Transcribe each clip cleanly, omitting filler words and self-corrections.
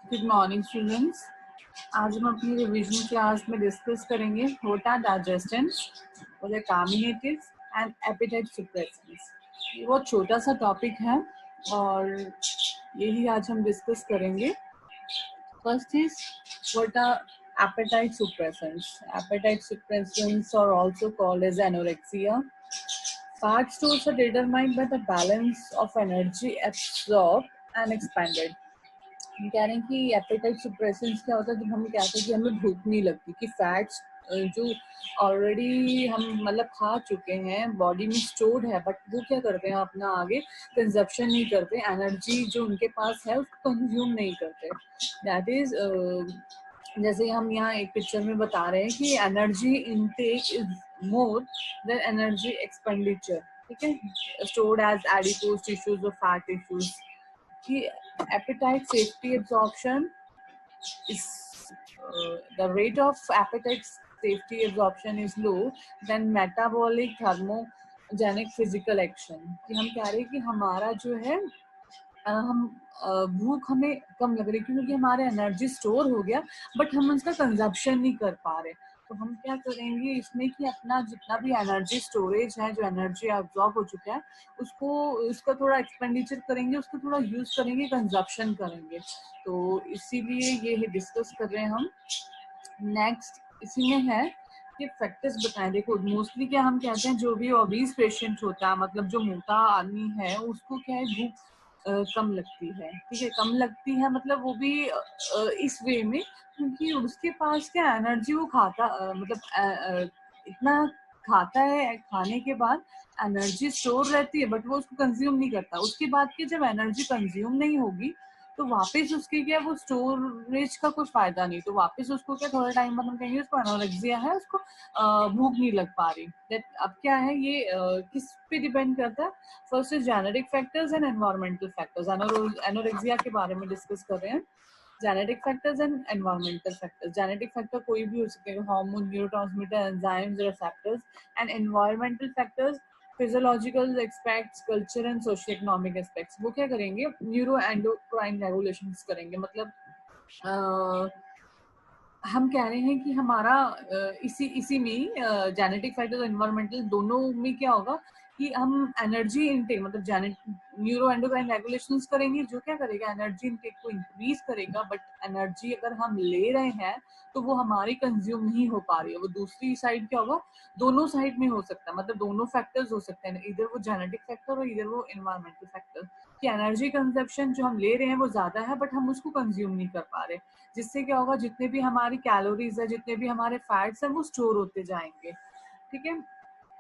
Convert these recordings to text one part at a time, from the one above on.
Good morning students. आज हम अपनी रिवीजन क्लास में डिस्कस करेंगे what are digestants, what are carminatives and appetite suppressants. ये बहुत छोटा सा टॉपिक है और यही आज हम डिस्कस करेंगे। First is what are appetite suppressants. Appetite suppressants are also called as anorexia. Fat stores are determined by the balance of energy absorbed and expended. हम कह रहे हैं कि एपेटाइट सुप्रेसेंस क्या होता है, जब हम कहते हैं कि हमें भूख नहीं लगती, कि फैट्स जो ऑलरेडी हम मतलब खा चुके हैं बॉडी में स्टोर्ड है, बट वो क्या करते हैं अपना आगे कंजप्शन नहीं करते, एनर्जी जो उनके पास है उसको कंज्यूम नहीं करते। दैट इज जैसे हम यहाँ एक पिक्चर में बता रहे हैं कि energy intake is more than energy expenditure. ठीक है, स्टोर्ड एज एडिपोज टिश्यूज और फैट टिश्यूज। कि appetite safety absorption is the rate of appetite safety absorption is low then metabolic thermogenic physical action। कि हम कह रहे हैं कि हमारा जो है हम भूख हमें कम लग रही है क्योंकि हमारे एनर्जी स्टोर हो गया, बट हम उसका कंजप्शन नहीं कर पा रहे। तो हम क्या करेंगे इसमें कि अपना जितना भी एनर्जी स्टोरेज है, जो एनर्जी एब्जॉर्ब हो चुका है, उसका थोड़ा एक्सपेंडिचर करेंगे, उसको थोड़ा यूज करेंगे, कंजप्शन करेंगे। तो इसीलिए ये डिस्कस कर रहे हैं हम। नेक्स्ट इसी में है कि फैक्टर्स बताएं। देखो मोस्टली क्या हम कहते हैं, जो भी ओबीज पेशेंट होता है, मतलब जो मोटा आदमी है, उसको क्या है भूख कम लगती है। ठीक है, कम लगती है मतलब वो भी इस वे में क्योंकि उसके पास क्या एनर्जी वो खाता मतलब इतना खाता है, खाने के बाद एनर्जी स्टोर रहती है बट वो उसको कंज्यूम नहीं करता। उसके बाद की जब एनर्जी कंज्यूम नहीं होगी तो वापस उसके क्या वो स्टोरेज का कुछ फायदा नहीं, तो वापस उसको क्या थोड़ा टाइम बाद हम कहेंगे उसको एनोरेक्सिया है, उसको भूख नहीं लग पा रही। अब क्या है ये किस पे डिपेंड करता है? First is genetic factors and environmental factors. Anorexia के बारे में डिस्कस कर रहे हैं। Genetic factors and environmental factors. Genetic factor कोई भी हो सकते हैं, hormone, neurotransmitter, enzymes, receptors. And environmental factors physiological aspects, culture and socio economic aspects. वो क्या करेंगे न्यूरो एंडोक्राइन रेगुलेशंस करेंगे। मतलब हम कह रहे हैं कि हमारा इसी में जेनेटिक फैक्टर्स एनवायरमेंटल दोनों में क्या होगा कि हम एनर्जी इनटेक मतलब न्यूरो एंडोक्राइन रेगुलेशंस करेंगे, जो क्या करेगा एनर्जी इनटेक को इंक्रीज करेगा, बट एनर्जी अगर हम ले रहे हैं तो वो हमारी कंज्यूम नहीं हो पा रही है। वो दूसरी साइड क्या होगा, दोनों साइड में हो सकता है, मतलब दोनों फैक्टर्स हो सकते हैं, इधर वो जेनेटिक फैक्टर और इधर वो एनवायरमेंटल फैक्टर। कि एनर्जी कंजप्शन जो हम ले रहे हैं वो ज्यादा है बट हम उसको कंज्यूम नहीं कर पा रहे, जिससे क्या होगा जितने भी हमारी कैलोरीज है, जितने भी हमारे फैट्स हैं वो स्टोर होते जाएंगे। ठीक है,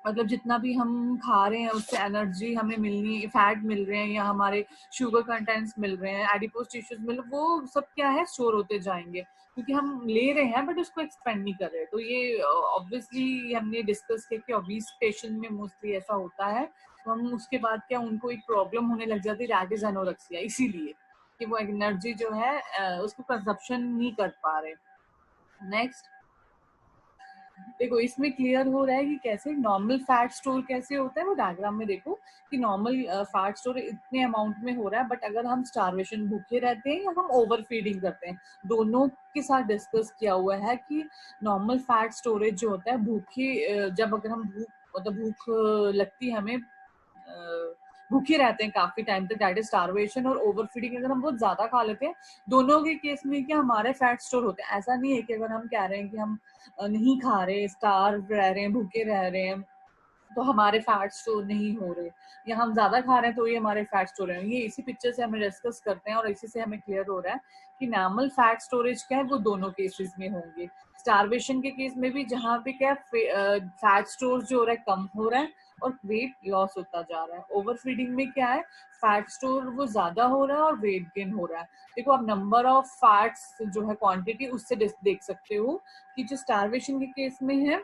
मतलब जितना भी हम खा रहे हैं उससे एनर्जी हमें मिलनी, फैट मिल रहे हैं या हमारे शुगर कंटेंट्स मिल रहे हैं, एडिपोज टिश्यूज मिल, वो सब क्या है स्टोर होते जाएंगे क्योंकि हम ले रहे हैं बट उसको एक्सपेंड नहीं कर रहे। तो ये ऑब्वियसली हमने डिस्कस किया कि ओबीस पेशेंट में मोस्टली ऐसा होता है। तो हम उसके बाद क्या उनको एक प्रॉब्लम होने लग जाती है, दैट इज एनोरेक्सिया, इसीलिए कि वो एनर्जी जो है उसको कंजप्शन नहीं कर पा रहे। नेक्स्ट देखो इसमें क्लियर हो रहा है कि कैसे नॉर्मल फैट स्टोर कैसे होता है। वो डायग्राम में देखो कि नॉर्मल फैट स्टोर इतने अमाउंट में हो रहा है, बट अगर हम स्टारवेशन भूखे रहते हैं या हम ओवर फीडिंग करते हैं, दोनों के साथ डिस्कस किया हुआ है कि नॉर्मल फैट स्टोरेज जो होता है भूखे जब अगर हम भूख लगती है हमें, भूखे रहते हैं काफी टाइम तक, दैट इज स्टारवेशन। और ओवर फीडिंग अगर हम बहुत ज्यादा खा लेते हैं, दोनों के केस में क्या हमारे फैट स्टोर होते हैं। ऐसा नहीं है कि अगर हम कह रहे हैं कि हम नहीं खा रहे, स्टार्व रह रहे हैं, भूखे रह रहे हैं, तो हमारे फैट स्टोर नहीं हो रहे, या हम ज्यादा खा रहे हैं तो ये हमारे फैट स्टोर है। ये इसी पिक्चर से हमें डिस्कस करते हैं और इसी से हमें क्लियर हो रहा है कि नॉर्मल फैट स्टोरेज क्या है वो दोनों केसेस में होंगे। स्टारवेशन के केस में भी जहाँ पे क्या फैट स्टोर जो हो रहा है कम हो रहा है और वेट लॉस होता जा रहा है। ओवर फीडिंग में क्या है फैट स्टोर वो ज्यादा हो रहा है और वेट गेन हो रहा है। देखो आप नंबर ऑफ फैट्स जो है क्वांटिटी उससे देख सकते हो कि जो स्टारवेशन के केस में है,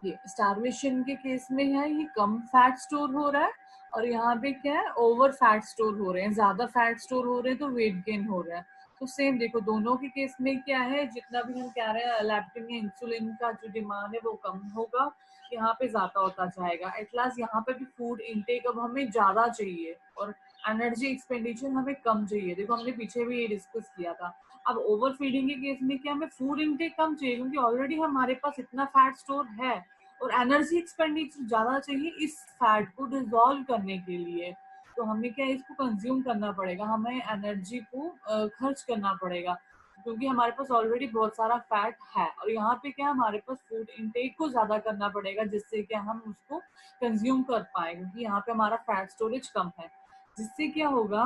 ये स्टारवेशन के केस में है ये कम फैट स्टोर हो रहा है, और यहाँ पे क्या है ओवर फैट स्टोर हो रहे हैं, ज्यादा फैट स्टोर हो रहे हैं तो वेट गेन हो रहा है। तो सेम देखो दोनों के केस में क्या है, जितना भी हम कह रहे हैं लैप्टिन या इंसुलिन का जो डिमांड है वो कम होगा, यहाँ पे ज्यादा होता जाएगा। एट लास्ट यहाँ पे भी फूड इनटेक अब हमें ज्यादा चाहिए और एनर्जी एक्सपेंडिचर हमें कम चाहिए। देखो हमने पीछे भी ये डिस्कस किया था। अब ओवर फीडिंग के केस में क्या हमें फूड इनटेक कम चाहिए, क्योंकि ऑलरेडी हमारे पास इतना फैट स्टोर है, और एनर्जी एक्सपेंडिचर ज्यादा चाहिए इस फैट को डिसॉल्व करने के लिए। तो हमें क्या इसको कंज्यूम करना पड़ेगा, हमें एनर्जी को खर्च करना पड़ेगा, क्योंकि हमारे पास ऑलरेडी बहुत सारा फैट है। और यहाँ पे क्या हमारे पास फूड इनटेक को ज्यादा करना पड़ेगा, जिससे क्या हम उसको कंज्यूम कर पाए, क्योंकि यहाँ पे हमारा फैट स्टोरेज कम है। जिससे क्या होगा,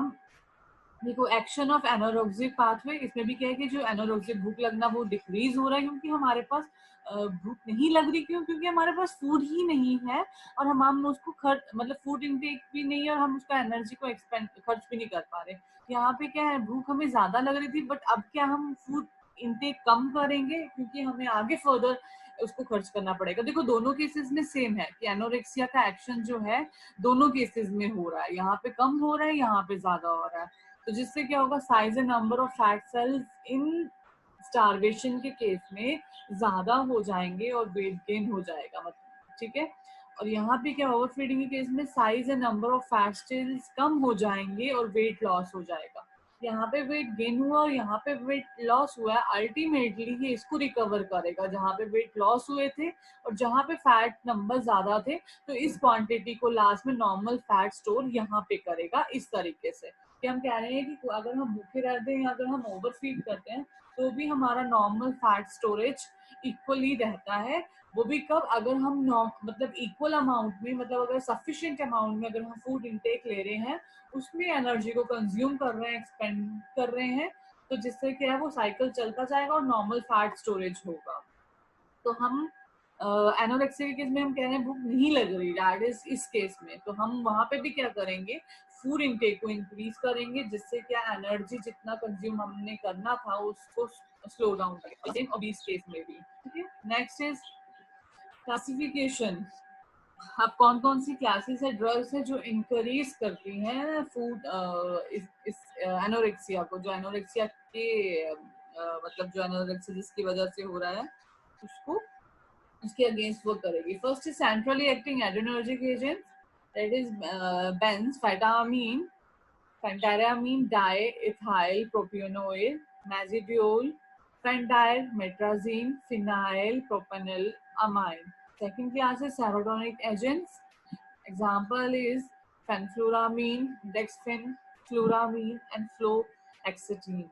देखो एक्शन ऑफ एनारोक्सिक पाथवे, इसमें भी क्या है कि जो एनारोक्सिक भूख लगना वो डिक्रीज हो रहा है, क्योंकि हमारे पास भूख नहीं लग रही। क्यों? क्योंकि हमारे पास फूड ही नहीं है, और हम उसको खर्च मतलब फूड इनटेक भी नहीं है, और हम उसका एनर्जी को एक्सपेंड खर्च भी नहीं कर पा रहे। यहाँ पे क्या है, भूख हमें ज्यादा लग रही थी, बट अब क्या हम फूड इनटेक कम करेंगे, क्योंकि हमें आगे फर्दर उसको खर्च करना पड़ेगा। देखो दोनों केसेस में सेम है कि एनोरेक्सिया का एक्शन जो है दोनों केसेस में हो रहा है, यहाँ पे कम हो रहा है, यहाँ पे ज्यादा हो रहा है। तो जिससे क्या होगा, size and number of fat sales in starvation के केस में ज्यादा हो जाएंगे और वेट गेन हो जाएगा, मतलब ठीक है। और यहाँ पे क्या, ओवर फीडिंग के केस में size and number of fat cells कम हो जाएंगे और वेट लॉस हो जाएगा। यहाँ पे वेट गेन हुआ और यहाँ पे वेट लॉस हुआ है, अल्टीमेटली ये इसको रिकवर करेगा। जहाँ पे वेट लॉस हुए थे और जहाँ पे फैट नंबर ज्यादा थे, तो इस क्वांटिटी को लास्ट में नॉर्मल फैट स्टोर यहाँ पे करेगा, इस तरीके से। कि हम कह रहे हैं कि अगर हम भूखे रहते हैं, अगर हम ओवर फीड करते हैं, तो भी हमारा नॉर्मल फैट स्टोरेज इक्वली रहता है। वो भी कब, अगर हम मतलब इक्वल अमाउंट में, मतलब अगर सफिशिएंट अमाउंट में अगर हम फूड इनटेक ले रहे हैं, उसमें एनर्जी को कंज्यूम कर रहे हैं, एक्सपेंड कर रहे हैं, तो जिससे क्या है वो साइकिल चलता जाएगा और नॉर्मल फैट स्टोरेज होगा। तो हम एनोरेक्सिया के केस में हम कह रहे हैं भूख नहीं लग रही, दैट इज इस केस में, तो हम वहां पे भी क्या करेंगे, फूड इनटेक को इंक्रीज करेंगे, जिससे क्या एनर्जी जितना कंज्यूम हमने करना था उसको स्लो डाउन करेंगे। और इस केस में भी ठीक है। Next is classification. अब कौन कौन सी क्लासेस है ड्रग्स है जो इंक्रीज करती हैं फूड इस एनोरेक्सिया को, जो एनोरेक्सिया के मतलब जो एनोरेक्सिया जिसकी वजह से हो रहा है उसको, उसके अगेंस्ट वर्क करेगी। First is centrally acting adrenergic agent, that is benzphetamine, phentermine diethylpropion, mazindol, phendimetrazine, phenylpropanolamine. Second class is serotonin agents. Example is fenfluramine, dexfenfluramine, and fluoxetine.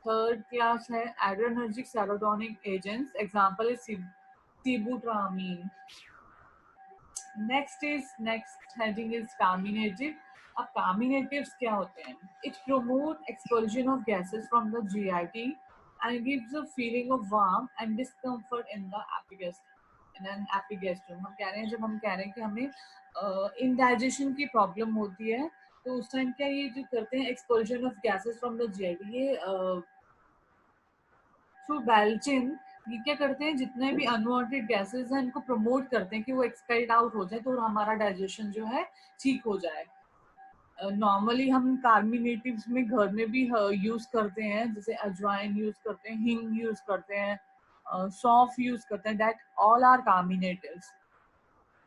Third class है adrenergic serotonin agents. Example is sibutramine. Next heading is carminative. अब carminatives क्या होते हैं? It promote expulsion of gases from the GIT and gives a feeling of warmth and discomfort in the एपिगेस्ट्रम। हम कह रहे हैं, जब हम कह रहे हैं कि हमें इनडाइजेशन की प्रॉब्लम होती है, तो उस टाइम क्या ये जो करते हैं, expulsion of gases from the GIT, ये थ्रू बैल्चिन, ये क्या करते हैं, जितने भी अनवांटेड गैसेस हैं इनको प्रमोट करते हैं कि वो एक्सपेल्ड आउट हो जाए, तो हमारा डाइजेशन जो है ठीक हो जाए। नॉर्मली हम कार्मिनेटिव्स में घर में भी यूज करते हैं, जैसे अजवाइन यूज करते हैं, हिंग यूज करते हैं, सौंफ यूज करते हैं, that all are carminatives.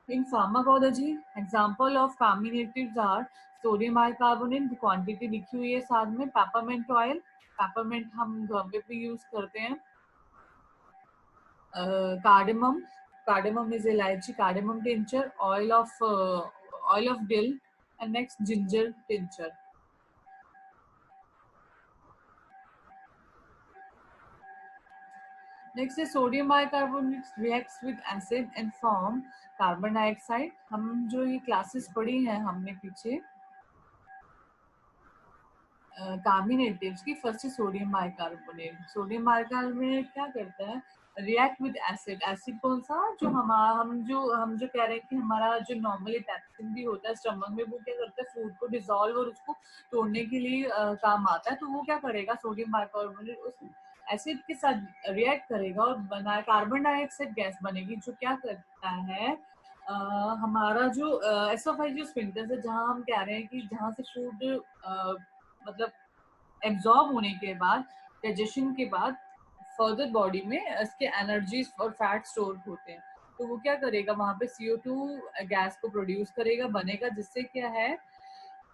In pharmacology, example of carminatives are sodium bicarbonate, quantity लिखी हुई है साथ में, पेपरमेंट ऑयल, पेपरमेंट हम घर में भी यूज करते हैं, कार्डेमम, कार्डेमम इज इलायची, cardamom tincture, oil of dill, and next ginger tincture. Next is sodium bicarbonate reacts with acid and form carbon dioxide. हम जो ये क्लासेस पढ़ी हैं हमने पीछे कार्मिनेटिव्स की, फर्स्ट है सोडियम बाइकार्बोनेट। सोडियम बाइकार्बोनेट क्या करता है, रिएक्ट विद एसिड। एसिड कौन सा, जो हम जो कह रहे हैं कि हमारा जो नॉर्मली पैप्सिन भी होता है स्टमक में, वो क्या करता है, फूड को डिसॉल्व और उसको तोड़ने के लिए काम आता है। तो वो क्या करेगा, सोडियम बाइकार्बोनेट उस एसिड के साथ रिएक्ट करेगा और बना कार्बन डाइऑक्साइड गैस बनेगी, जो क्या करता है, हमारा जो एसोफेजियल स्फिंक्टर है, जहाँ हम कह रहे हैं कि जहाँ से फूड मतलब एब्जॉर्ब होने के बाद, डाइजेशन के बाद फर्दर बॉडी में इसके एनर्जीज और फैट स्टोर होते हैं, तो वो क्या करेगा, वहां पे CO2 गैस को प्रोड्यूस करेगा, बनेगा, जिससे क्या है,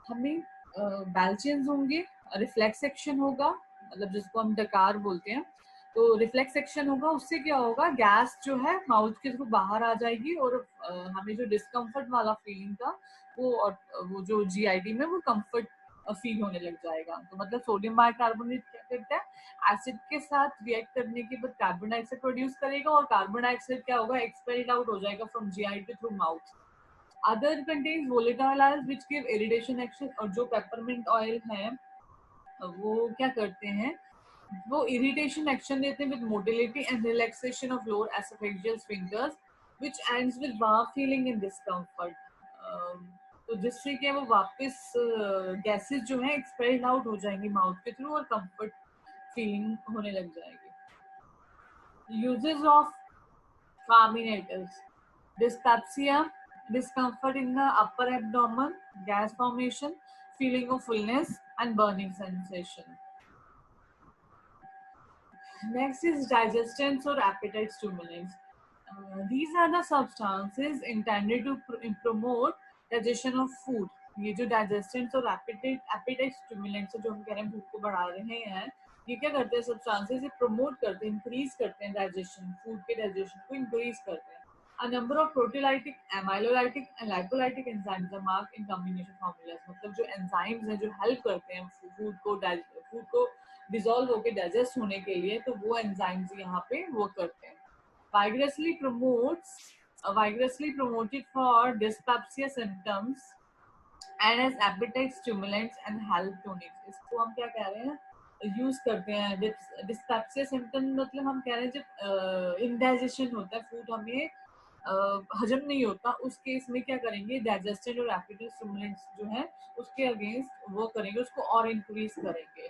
हमें बैल्चियंस होंगे, रिफ्लेक्स एक्शन होगा, मतलब जिसको हम डकार बोलते हैं। तो रिफ्लेक्स एक्शन होगा, उससे क्या होगा, गैस जो है माउथ के थ्रू बाहर आ जाएगी और हमें जो डिस्कम्फर्ट वाला फीलिंग था वो जो जीआईडी में वो कंफर्ट फील होने लग जाएगा। तो मतलब सोडियम बाइकार्बोनेट क्या करता है, एसिड के साथ रिएक्ट करने के बाद कार्बन डाइऑक्साइड प्रोड्यूस करेगा और कार्बन डाइऑक्साइड क्या होगा, एक्सपेल्ड आउट हो जाएगा from GID through mouth. Other contains volatile oils which give irritation action, और जो पेपरमिंट ऑयल है वो क्या करते हैं, वो इरिटेशन एक्शन देते हैं with motility and relaxation of lower oesophageal sphincters which ends with warm feeling and discomfort. तो जिससे कि वो वापस गैसेस जो है एक्सपेल्ड आउट हो जाएंगी माउथ के थ्रू और कंफर्ट फीलिंग होने लग जाएगी। Uses of carminators: dyspepsia, discomfort in the upper abdomen, gas formation, feeling of fullness and burning sensation. Next is digestants or appetite stimulants. These are the substances intended to promote digestion of food. ये जो digestants और appetite stimulants है, जो हम कह रहे हैं भूख को बढ़ा रहे हैं, ये क्या करते हैं, substances ये promote करते हैं, increase करते हैं digestion, food के digestion को increase करते हैं. A number of proteolytic, amylolytic and lipolytic enzymes are marked in combination formulas. मतलब जो enzymes हैं जो help करते हैं food को डिसॉल्व होकर डाइजेस्ट होने के लिए, तो वो एंजाइम्स यहाँ पे वर्क करते हैं. Vigorously promoted for dyspepsia symptoms and as appetite stimulants and health tonics. इसको हम क्या कह रहे हैं, यूज करते हैं. डिस्पेप्सिया सिम्टम मतलब हम कह रहे हैं जब इनडाइजेशन होता है, फूड हमें हजम नहीं होता, उस केस में क्या करेंगे, डाइजेस्टेड और एपेटाइट स्टिमुलेंट्स जो है उसके अगेंस्ट वो करेंगे, उसको और इंक्रीज करेंगे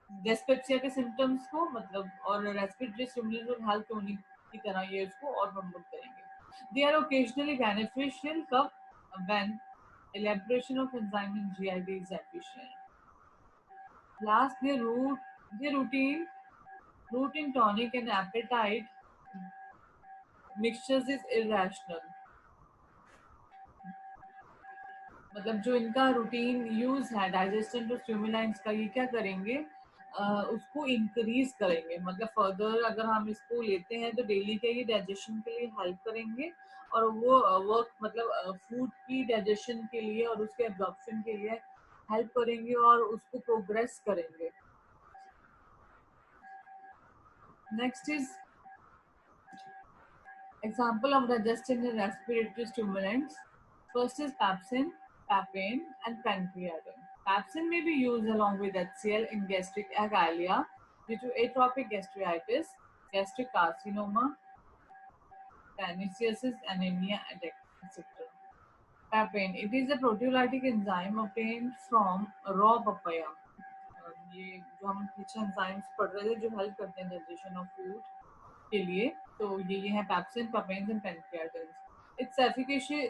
डिस्पेप्सिया के सिम्टम्स को, मतलब और रेस्पिरेटरी स्टिमुलेंट और हेल्थ टोनिक की तरह ये उसको और प्रमोट करेंगे. दे आर ओकेजनली बेनिफिशियल कब, when elaboration of enzyme in GID is efficient. Last, their routine tonic and appetite mixtures is irrational. मतलब जो इनका रूटीन यूज है डाइजेस्टेंट और स्टिमुलेंट्स का, ये क्या करेंगे, उसको इंक्रीज करेंगे. मतलब फर्दर अगर हम इसको लेते हैं तो डेली के ये डाइजेशन के लिए हेल्प करेंगे और वो वर्क मतलब फूड की डाइजेशन के लिए और उसके एब्जॉर्प्शन के लिए हेल्प करेंगे और उसको प्रोग्रेस करेंगे. Next is example of digestive and respiratory stimulants. First is pepsin, papain, and pancreatin. Pepsin may be used along with HCl in gastric agallia due to atopic gastritis, gastric carcinoma, pernicious, anemia, etc. Papain. It is a proteolytic enzyme obtained from raw papaya. ये जो हम पीछे enzymes पढ़ रहे थे जो help करते हैं डाइजेशन ऑफ फूड के लिए, तो ये है pepsin, papain and pancreatin. Its efficacy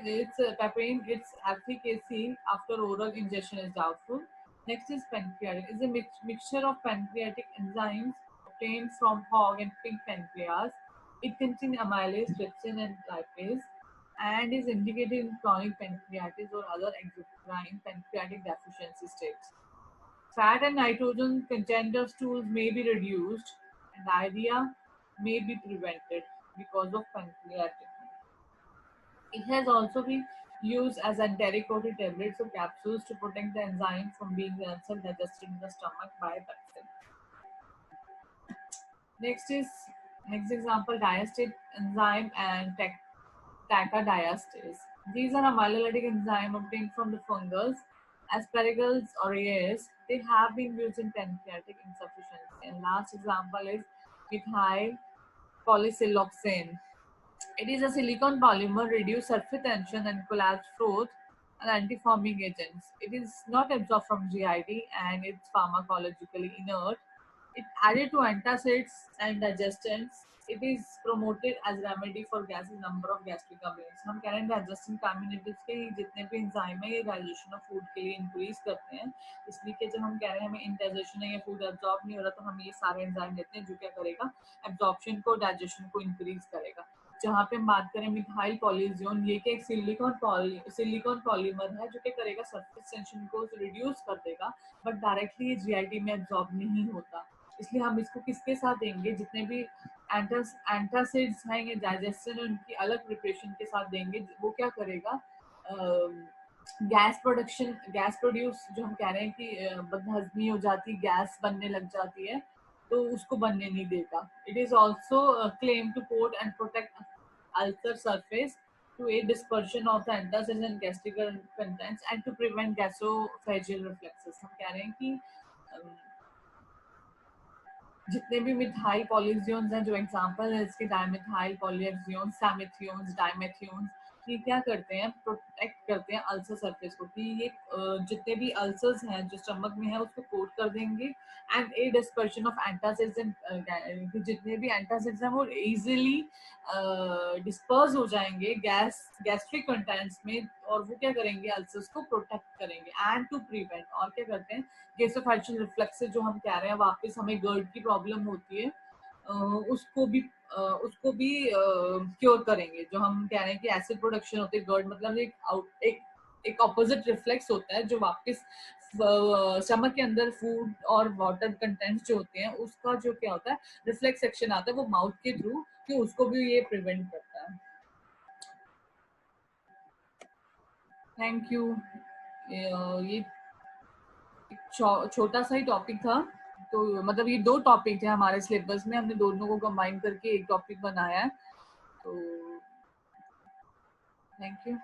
after oral ingestion is doubtful. Next is pancreatin. It's a mixture of pancreatic enzymes obtained from hog and pig pancreas. It contains amylase, trypsin, and lipase, and is indicated in chronic pancreatitis or other exocrine pancreatic deficiency states. Fat and nitrogen content of stools may be reduced, and diarrhea may be prevented because of pancreatin. It has also been used as enteric coated tablets or capsules to protect the enzyme from being themselves digested in the stomach by pepsin. Next example, diastase enzyme and tacadiastase. These are amylolytic enzyme obtained from the fungus Aspergillus aureus. They have been used in pancreatic insufficiency. And last example is methyl polysiloxane. It is a silicon polymer, reduce surface tension and collapse froth, and anti-foaming agents. It is not absorbed from GID and it's pharmacologically inert. It added to antacids and digestants. It is promoted as remedy for gases, number of gastric complaints. हम कह रहे हैं digesting communities के जितने भी enzyme है ये digestion of food के लिए इंक्रीज करते हैं, इसलिए कि जब हम कह रहे हैं हमें इंडाइजेशन है या फूड एब्जॉर्ब नहीं हो रहा, तो हम ये सारे एंजाइम लेते हैं जो क्या करेगा, एब्जॉर्प्शन को, डाइजेशन को इंक्रीज करेगा. जहाँ पे हम बात करें मिथाइल पॉलीजियोन, ये कि एक सिलिकॉन पॉलीमर है जो कि करेगा सरफेस टेंशन को रिड्यूस कर देगा, बट डायरेक्टली ये जीआईटी में एब्जॉर्ब नहीं होता। इसलिए हम इसको किसके साथ देंगे, जितने भी एंटासिड्स हैं ये डाइजेशन उनकी अलग प्रिपरेशन के साथ देंगे। वो क्या करेगा, गैस प्रोड्यूस, जो हम कह रहे हैं कि बदहजमी हो जाती, गैस बनने लग जाती है, तो उसको बनने नहीं देगा। It is also claim to coat and protect ulcer surface, to aid dispersion of the antacids and gastric contents and to prevent gasophageal reflexes। हम कह रहे हैं कि जितने भी मिथाइल पॉलीजियोन्स हैं, जो एग्जांपल है इसके डाइमिथाइल पॉलीहेक्सियोन्स, सैमिथियोन्स, डाइमेथियोन्स, ये क्या करते हैं, प्रोटेक्ट करते हैं अल्सर सरफेस को, कि ये जितने भी अल्सर्स हैं जो स्टमक में है उसको कोट कर देंगे and A dispersion of antacids and जितने भी एंटासिड्स हैं वो इजीली डिस्पर्स हो जाएंगे गैस्ट्रिक कंटेंट्स में, और वो क्या करेंगे, अल्सर्स को प्रोटेक्ट करेंगे एंड टू प्रिवेंट, और क्या करते हैं, गैसोफेजियल रिफ्लक्सेस जो हम कह रहे हैं, वापस हमें गर्ड की प्रॉब्लम होती है, उसको भी क्योर करेंगे। जो हम कह रहे हैं कि एसिड प्रोडक्शन होती है, गर्ड मतलब एक ऑपोजिट रिफ्लेक्स होता है जो वापस स्टमक के अंदर फूड और वाटर कंटेंट्स जो होते हैं उसका जो क्या होता है, रिफ्लेक्स सेक्शन आता है वो माउथ के थ्रू, कि उसको भी ये प्रिवेंट करता है। Thank you. ये छोटा सा ही टॉपिक था, तो मतलब ये 2 टॉपिक थे हमारे सिलेबस में, हमने दोनों को कंबाइन करके एक टॉपिक बनाया है। तो थैंक यू।